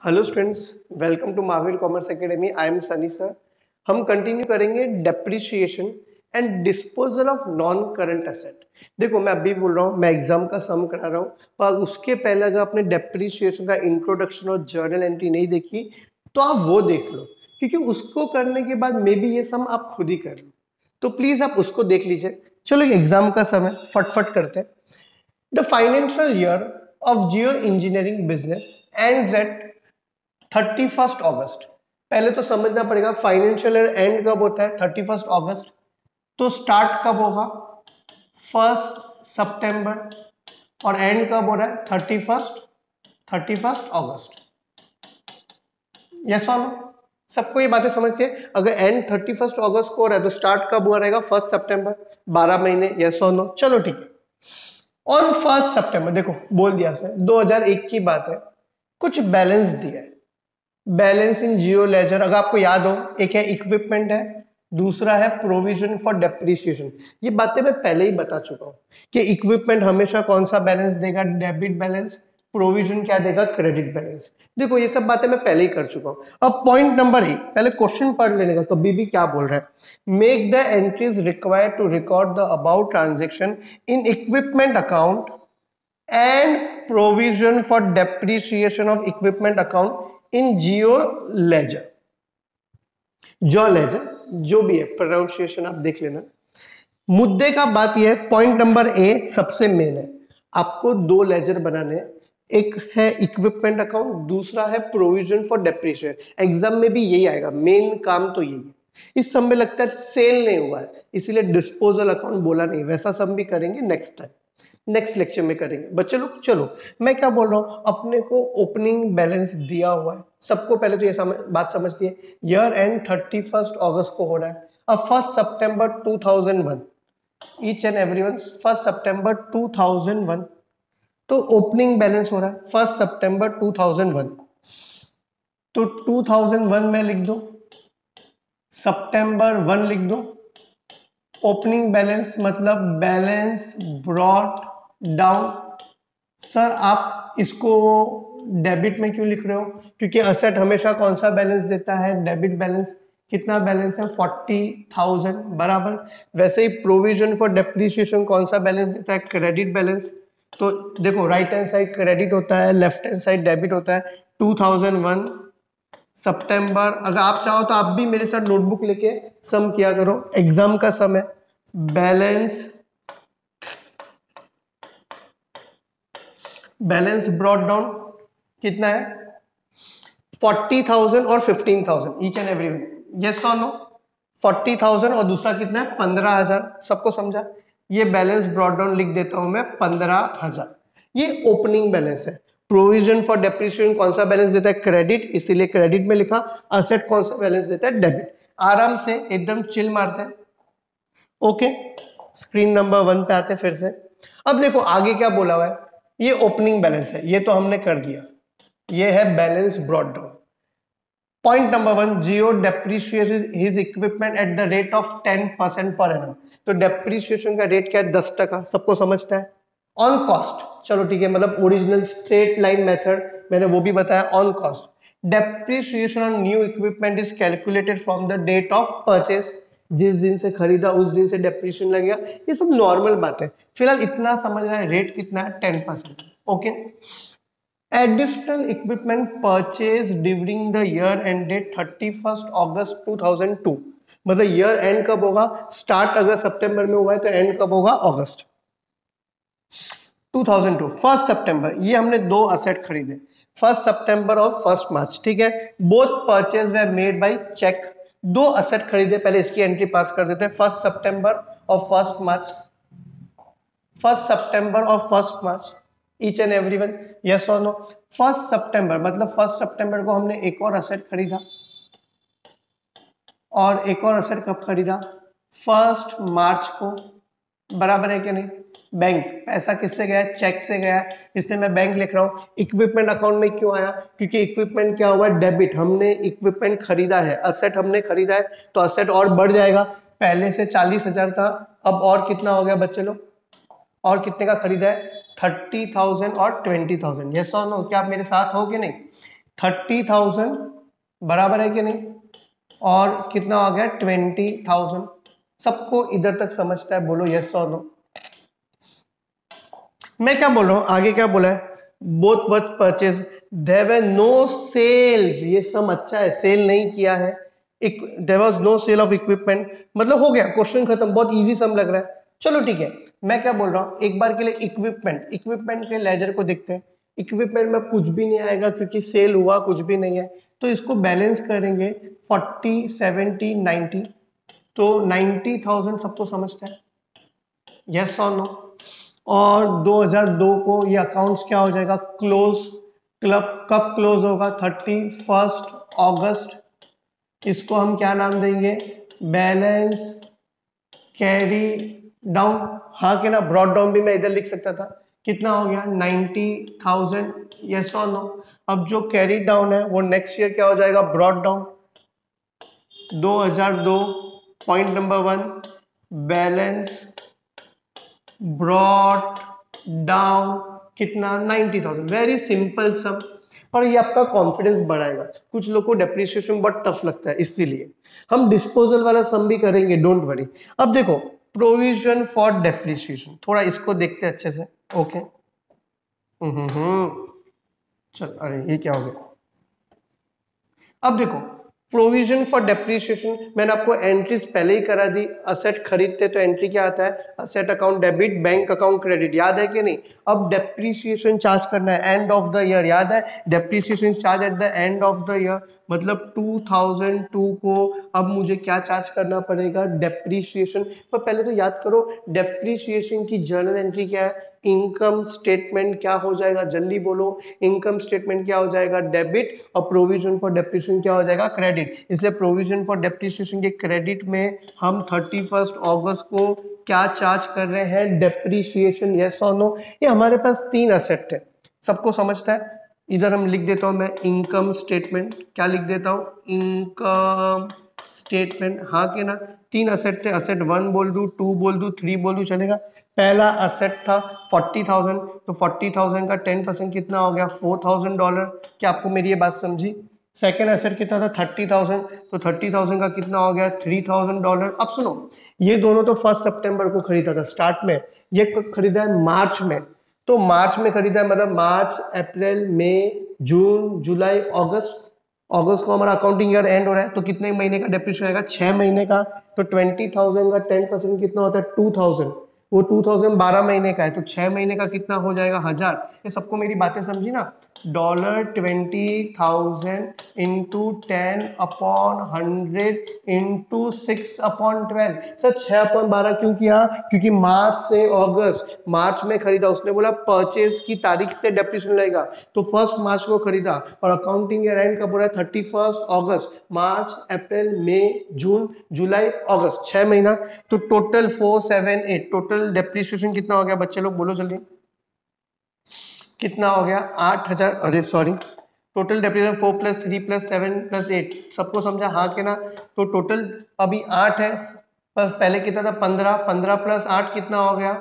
Hello students, welcome to Mahavir Commerce Academy. I am Sunny sir. हम continue करेंगे depreciation and disposal of non current asset. देखो, मैं अभी बोल रहा हूँ, मैं एग्जाम का सम करा रहा हूँ, पर उसके पहले अगर आपने डेप्रिसिएशन का इंट्रोडक्शन और जर्नल एंट्री नहीं देखी तो आप वो देख लो, क्योंकि उसको करने के बाद मे बी ये सम आप खुद ही कर लो। तो प्लीज आप उसको देख लीजिए। चलो, एग्जाम का सम है, फटफट करते हैं। The financial year of Jio engineering business ends at 31 अगस्त। पहले तो समझना पड़ेगा फाइनेंशियल ईयर एंड कब होता है, 31 अगस्त। तो स्टार्ट कब होगा, 1 सितंबर, और एंड कब हो रहा है, 31 अगस्त। यस और नो? सबको ये बातें समझते हैं। अगर एंड 31 अगस्त को हो रहा है तो स्टार्ट कब हुआ रहेगा, 1 सितंबर, 12 महीने। यस और नो? चलो ठीक है। ऑन 1 सितंबर, देखो बोल दिया सर, 2001 की बात है, कुछ बैलेंस दिया है। बैलेंस इन जियो लेजर, अगर आपको याद हो, एक है इक्विपमेंट है, दूसरा है प्रोविजन फॉर डेप्रिसिएशन। ये बातें मैं पहले ही बता चुका हूं कि इक्विपमेंट हमेशा कौन सा बैलेंस देगा, डेबिट बैलेंस। प्रोविजन क्या देगा, क्रेडिट बैलेंस। देखो, ये सब बातें मैं पहले ही कर चुका हूं। अब पॉइंट नंबर 1, पहले क्वेश्चन पढ़ लेने का, कभी भी क्या बोल रहा है। Make the entries required to record the about transaction in equipment account and provision for depreciation of equipment account in जियो लेजर। जो लेजर जो भी है, प्रोनाउंसिएशन आप देख लेना। मुद्दे का बात यह है, पॉइंट नंबर ए सबसे मेन है। आपको दो लेजर बनाने हैं, एक है इक्विपमेंट अकाउंट, दूसरा है प्रोविजन फॉर डेप्रिसिएशन। एग्जाम में भी यही आएगा, मेन काम तो यही है। इस सब में लगता है सेल नहीं हुआ है, इसीलिए डिस्पोजल अकाउंट बोला नहीं। वैसा सब भी करेंगे नेक्स्ट टाइम, नेक्स्ट लेक्चर में करेंगे बच्चे लोग। चलो, मैं क्या बोल रहा हूँ, अपने को ओपनिंग बैलेंस दिया हुआ है। सबको पहले तो ये बात समझती है, ईयर एंड 31 अगस्त को हो रहा है। अब 1 सितंबर 2001, ईच एंड एवरीवन, 1 सितंबर 2001, तो ओपनिंग बैलेंस हो रहा है 1 सितंबर 2001। तो 2001 में लिख दो, सितंबर 1 लिख दो। ओपनिंग बैलेंस मतलब बैलेंस ब्रॉट डाउन। सर आप इसको डेबिट में क्यों लिख रहे हो, क्योंकि असेट हमेशा कौन सा बैलेंस देता है, डेबिट बैलेंस। कितना बैलेंस है, 40,000, बराबर। वैसे ही प्रोविजन फॉर डेप्रिसिएशन कौन सा बैलेंस देता है, क्रेडिट बैलेंस। तो देखो, राइट हैंड साइड क्रेडिट होता है, लेफ्ट हैंड साइड डेबिट होता है। 2001 सितंबर, अगर आप चाहो तो आप भी मेरे साथ नोटबुक लेके सम किया करो, एग्जाम का सम है। बैलेंस ब्रॉट डाउन कितना है, 40,000 और 15,000 each and every one. Yes और नो? 40,000 और दूसरा कितना है, 15,000। सबको समझा? ये बैलेंस ब्रॉट डाउन लिख देता हूं मैं, 15,000। ये ओपनिंग बैलेंस है। प्रोविजन फॉर डेप्रिसिएशन कौन सा बैलेंस देता है, क्रेडिट, इसीलिए क्रेडिट में लिखा। असेट कौन सा बैलेंस देता है, डेबिट। आराम से एकदम चिल मारते हैं। ओके, स्क्रीन नंबर 1 पे आते हैं फिर से। अब देखो आगे क्या बोला हुआ है, ये ओपनिंग बैलेंस है, ये तो हमने कर दिया। ये है balance brought down. Point number 1, Jio depreciates his equipment at the rate of 10% per annum. तो डेप्रिसिएशन का रेट क्या है, 10%। सबको समझता है। ऑन कॉस्ट, चलो ठीक है, मतलब ओरिजिनल स्ट्रेट लाइन मेथड मैंने वो भी बताया। On cost, depreciation on new equipment is calculated from the date of purchase. जिस दिन से खरीदा उस दिन से डेप्रिसिएशन लगेगा। ये सब नॉर्मल बात है, फिलहाल इतना समझ रहा है। रेट कितना है, 10%। Okay. Additional equipment purchase during the year ended 31 अगस्त 2002। मतलब ईयर एंड कब होगा, स्टार्ट अगर सितंबर में हुआ है तो एंड कब होगा, अगस्त 2002। 1 सितंबर, ये हमने दो असेट खरीदे, 1 सितंबर और 1 मार्च, ठीक है। Both purchase were made by cheque. दो असेट खरीदे, पहले इसकी एंट्री पास कर देते हैं, 1 सितंबर और 1 मार्च। 1 सितंबर और 1 मार्च, ईच एंड एवरीवन। यस और नो? 1 सितंबर मतलब 1 सितंबर को हमने एक और असेट खरीदा, और एक और असेट कब खरीदा, 1 मार्च को, बराबर है कि नहीं। बैंक, पैसा किससे गया है, चेक से गया है, इसलिए मैं बैंक लिख रहा हूं। इक्विपमेंट अकाउंट में क्यों आया, क्योंकि इक्विपमेंट क्या हुआ है, डेबिट। हमने इक्विपमेंट खरीदा है, असेट हमने खरीदा है, तो असेट और बढ़ जाएगा। पहले से 40,000 था, अब और कितना हो गया बच्चे लोग, और कितने का खरीदा है, 30,000 और 20,000। यस और नो? क्या आप मेरे साथ हो कि नहीं। 30,000 बराबर है कि नहीं, और कितना हो गया 20,000। सबको इधर तक समझता है, बोलो यस और नो। मैं क्या बोल रहा हूं, आगे क्या बोला है, both was purchase, there were no sales, ये सम अच्छा है, सेल नहीं किया है, there was no sale of equipment, मतलब हो गया, क्वेश्चन खत्म, बहुत इजी सम लग रहा है। चलो ठीक है, मैं क्या बोल रहा हूँ, एक बार के लिए इक्विपमेंट के लेजर को देखते हैं। इक्विपमेंट में कुछ भी नहीं आएगा क्योंकि सेल हुआ कुछ भी नहीं है, तो इसको बैलेंस करेंगे 40, 70, 90, तो 90,000 सबको समझता है, यस और नो। और 2002 को ये अकाउंट्स क्या हो जाएगा, क्लोज, क्लब कब क्लोज होगा, 31 अगस्त। इसको हम क्या नाम देंगे, बैलेंस कैरी डाउन, हाँ के ना, ब्रॉड डाउन भी मैं इधर लिख सकता था, कितना हो गया 90,000, यस और नो। अब जो कैरी डाउन है वो नेक्स्ट ईयर क्या हो जाएगा, brought down. 2002 point number 1, balance brought down कितना, 90,000, वेरी सिंपल सम। पर ये आपका कॉन्फिडेंस बढ़ाएगा, कुछ लोग को डेप्रिसिएशन बहुत टफ लगता है, इसीलिए हम डिस्पोजल वाला सम भी करेंगे, डोंट वरी। अब देखो प्रोविजन फॉर डेप्रिसिएशन, थोड़ा इसको देखते हैं अच्छे से, ओके। चल, अरे ये क्या हो गया, अब देखो प्रोविजन फॉर डेप्रिसिएशन, मैंने आपको एंट्रीज पहले ही करा दी, असेट खरीदते तो एंट्री क्या आता है, asset account debit, bank account credit, याद है कि नहीं। अब डेप्रिसिएशन चार्ज करना है एंड ऑफ द ईयर, याद है, depreciation charge at the end of the year, मतलब 2002 को अब मुझे क्या चार्ज करना पड़ेगा, डेप्रिसिएशन। पर पहले तो याद करो डेप्रिसिएशन की जर्नल एंट्री क्या है, इनकम स्टेटमेंट क्या हो जाएगा, जल्दी बोलो, इनकम स्टेटमेंट क्या हो जाएगा, डेबिट, और प्रोविजन फॉर डेप्रिसिएशन क्या हो जाएगा, क्रेडिट। इसलिए प्रोविजन फॉर डेप्रिसिएशन के क्रेडिट में हम 31 अगस्त को क्या चार्ज कर रहे हैं, डेप्रिसिएशन, यस और नो। ये हमारे पास 3 असेट है, सबको समझता है। इधर हम लिख देता हूं मैं इनकम स्टेटमेंट, क्या लिख देता हूं, इनकम स्टेटमेंट, हाँ के ना। 3 असेट थे, असेट 1 बोल दूं, 2 बोल दूं, 3 बोल दूं, चलेगा। पहला असेट था 40,000, तो 40,000 का 10% कितना हो गया, $4,000। क्या आपको मेरी ये बात समझी। सेकेंड एसेट कितना था 30,000, तो 30,000 का कितना हो गया $3,000। अब सुनो, ये दोनों तो 1 सितंबर को खरीदा था स्टार्ट में, ये खरीदा है मार्च में, तो मार्च में खरीदा है, मतलब मार्च, अप्रैल, मई, जून, जुलाई, अगस्त। अगस्त को हमारा अकाउंटिंग ईयर एंड हो रहा है, तो कितने महीने का डेप्रिसिएशन आएगा, 6 महीने का। तो 20,000 का 10% कितना होता है, 2,000, वो 2,000 12 महीने का है, तो 6 महीने का कितना हो जाएगा, 1000। ये सबको मेरी बातें समझी ना, $20,000 इंटू 10/100 इंटू 6/12। सर 6/12 क्यों किया, क्योंकि मार्च से अगस्त, मार्च में खरीदा, उसने बोला परचेज की तारीख से डेप्रिसिएशन लगेगा, तो 1 मार्च को खरीदा, और अकाउंटिंग ईयर एंड कब हो रहा है, 31 अगस्त, मार्च, अप्रैल, मई, जून, जुलाई, अगस्त, 6 महीना। तो टोटल 478, टोटल डेप्रिसिएशन कितना हो गया बच्चे लोग, बोलो जल्दी, कितना हो गया 8,000, अरे सॉरी, टोटल डेप्रिसिएशन 4 + 3 + 7 + 8, सबको समझा, हाँ के ना। तो टोटल अभी 8 है, पर पहले कितना था 15, 15 + 8 कितना हो गया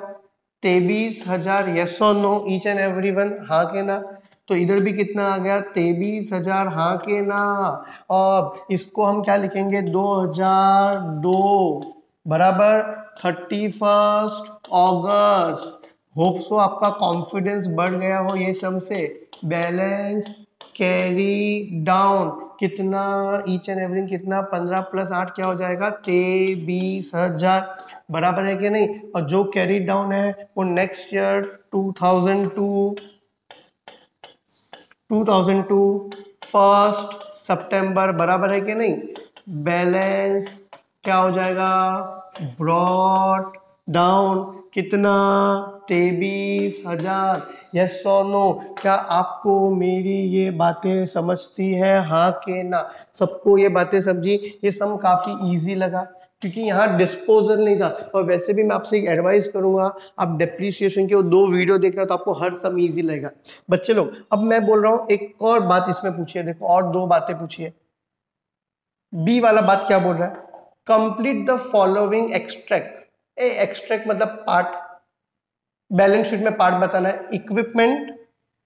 23,000, यस और नो ईच एंड एवरीवन, हाँ के ना। तो इधर भी कितना आ गया 23,000, हाँ के ना। और इसको हम क्या लिखेंगे, 2002 बराबर 31 अगस्त। होप सो आपका कॉन्फिडेंस बढ़ गया हो ये सम से। बैलेंस कैरी डाउन कितना, ईच एंड एवरी कितना, 15 + 8 क्या हो जाएगा 23,000, बराबर है कि नहीं। और जो कैरी डाउन है वो नेक्स्ट ईयर 2002 1 सितंबर, बराबर है कि नहीं। बैलेंस क्या हो जाएगा, ब्रॉट डाउन कितना 23,000, यस और नो। क्या आपको मेरी ये बातें समझती है, हाँ के ना। सबको ये बातें समझी, ये सम काफी इजी लगा क्योंकि यहाँ डिस्पोजल नहीं था। और वैसे भी मैं आपसे एक एडवाइस करूंगा, आप डेप्रिसिएशन के वो 2 वीडियो देखना, तो आपको हर सम इजी लगेगा बच्चे लोग। अब मैं बोल रहा हूँ एक और बात इसमें पूछिए, देखो और 2 बातें पूछिए। बी वाला बात क्या बोल रहा है, complete the following extract. Extract मतलब पार्ट, बैलेंस शीट में पार्ट बताना है। Equipment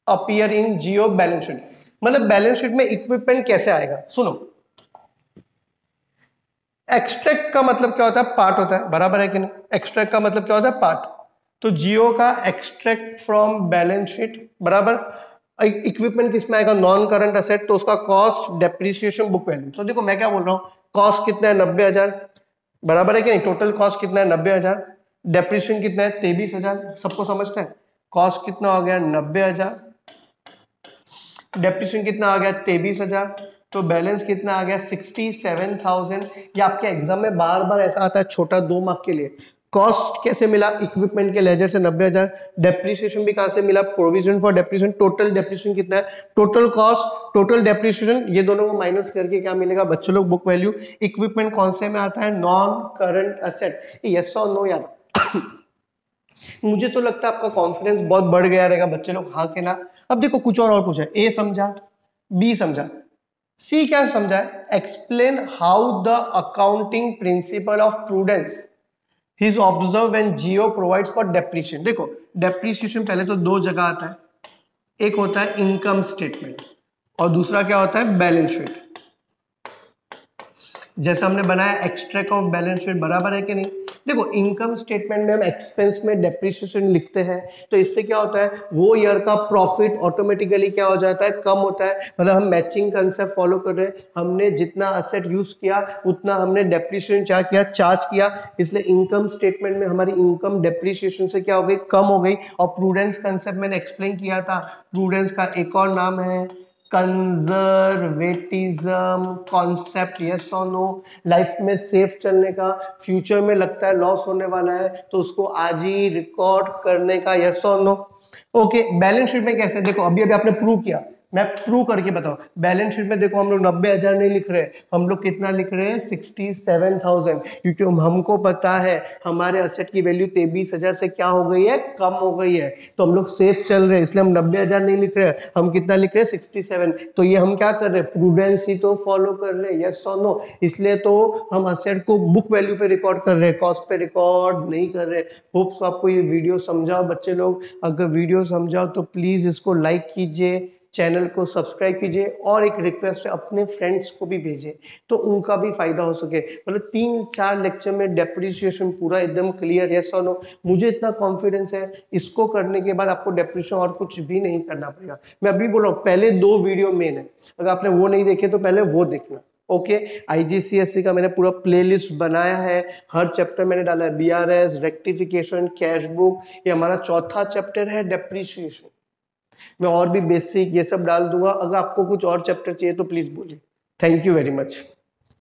appear in Jio balance sheet, मतलब बैलेंस शीट में इक्विपमेंट कैसे आएगा, सुनो। एक्सट्रैक्ट का मतलब क्या होता है, पार्ट होता है, बराबर है कि नहीं। एक्सट्रैक्ट का मतलब क्या होता है, पार्ट। तो जियो का एक्सट्रैक्ट फ्रॉम बैलेंस शीट, बराबर। इक्विपमेंट किसमें आएगा, नॉन करंट असेट, तो उसका कॉस्ट, डेप्रिसिएशन, बुक वैल्यू। तो देखो मैं क्या बोल रहा हूँ, कॉस्ट कितना है 90,000, बराबर है कि नहीं। टोटल कॉस्ट कितना है 90,000, डेप्रिसिएशन कितना है 23,000, सबको समझते हैं। कॉस्ट कितना हो गया 90,000, डेप्रिसिएशन कितना आ गया 23,000, तो बैलेंस कितना आ गया 67,000। ये आपके एग्जाम में बार बार ऐसा आता है, छोटा 2 मार्क के लिए। कॉस्ट कैसे मिला, इक्विपमेंट के लेजर से 90,000, डेप्रिसिएशन भी कहां से मिला, provision for depreciation. Total depreciation कितना है, टोटल कॉस्ट, टोटल डेप्रिसिएशन, ये दोनों को माइनस करके क्या मिलेगा बच्चों लोग, बुक वैल्यू। इक्विपमेंट कौन से में आता है, नॉन करंट असेट। यस और नो यार। मुझे तो लगता है आपका कॉन्फिडेंस बहुत बढ़ गया रहेगा बच्चे लोग, हाँ के ना। अब देखो कुछ और पूछा है, ए समझा, बी समझा, सी क्या समझा है, explain how the accounting principle of prudence is observe when Jio provides for depreciation. देखो डेप्रिसिएशन पहले तो 2 जगह आता है, एक होता है इनकम स्टेटमेंट और दूसरा क्या होता है, बैलेंस शीट। जैसा हमने बनाया एक्सट्रैक्ट ऑफ बैलेंस शीट, बराबर है कि नहीं। देखो इनकम स्टेटमेंट में हम एक्सपेंस में डेप्रिसिएशन लिखते हैं, तो इससे क्या होता है, वो ईयर का प्रॉफिट ऑटोमेटिकली क्या हो जाता है, कम होता है। मतलब हम मैचिंग कंसेप्ट फॉलो कर रहे हैं, हमने जितना असेट यूज किया उतना हमने डेप्रिसिएशन क्या किया, चार्ज किया। इसलिए इनकम स्टेटमेंट में हमारी इनकम डेप्रिसिएशन से क्या हो गई, कम हो गई। और प्रूडेंस कंसेप्ट मैंने एक्सप्लेन किया था, प्रूडेंस का एक और नाम है कंजर्वेटिज्म कॉन्सेप्ट। यस और नो, लाइफ में सेफ चलने का, फ्यूचर में लगता है लॉस होने वाला है तो उसको आज ही रिकॉर्ड करने का। यस और नो। ओके, बैलेंस शीट में कैसे, देखो अभी अभी आपने प्रूव किया, मैं प्रूव करके बताऊं। बैलेंस शीट में देखो हम लोग 90,000 नहीं लिख रहे, हम लोग कितना लिख रहे हैं 67,000, क्योंकि हमको पता है हमारे असेट की वैल्यू 23,000 से क्या हो गई है, कम हो गई है। तो हम लोग सेफ चल रहे हैं, इसलिए हम 90,000 नहीं लिख रहे हैं, हम कितना लिख रहे हैं 67। तो ये हम क्या कर रहे हैं, प्रूडेंस ही तो फॉलो कर रहे हैं। यस और नो, इसलिए तो हम असेट को बुक वैल्यू पे रिकॉर्ड कर रहे हैं, कॉस्ट पे रिकॉर्ड नहीं कर रहे। होप्स आपको ये वीडियो समझाओ बच्चे लोग। अगर वीडियो समझाओ तो प्लीज इसको लाइक कीजिए, चैनल को सब्सक्राइब कीजिए, और एक रिक्वेस्ट है अपने फ्रेंड्स को भी भेजिए तो उनका भी फायदा हो सके। मतलब 3-4 लेक्चर में डेप्रिसिएशन पूरा एकदम क्लियर। यस और नो, मुझे इतना कॉन्फिडेंस है, इसको करने के बाद आपको डेप्रिसिएशन और कुछ भी नहीं करना पड़ेगा। मैं अभी बोल रहा हूँ, पहले 2 वीडियो मेन है, अगर आपने वो नहीं देखे तो पहले वो देखना। ओके, IGCSE का मैंने पूरा प्लेलिस्ट बनाया है, हर चैप्टर मैंने डाला है, BRS, रेक्टिफिकेशन, कैश बुक, ये हमारा 4था चैप्टर है डेप्रिसिएशन। मैं और भी बेसिक ये सब डाल दूंगा, अगर आपको कुछ और चैप्टर चाहिए तो प्लीज बोलिए। Thank you very much.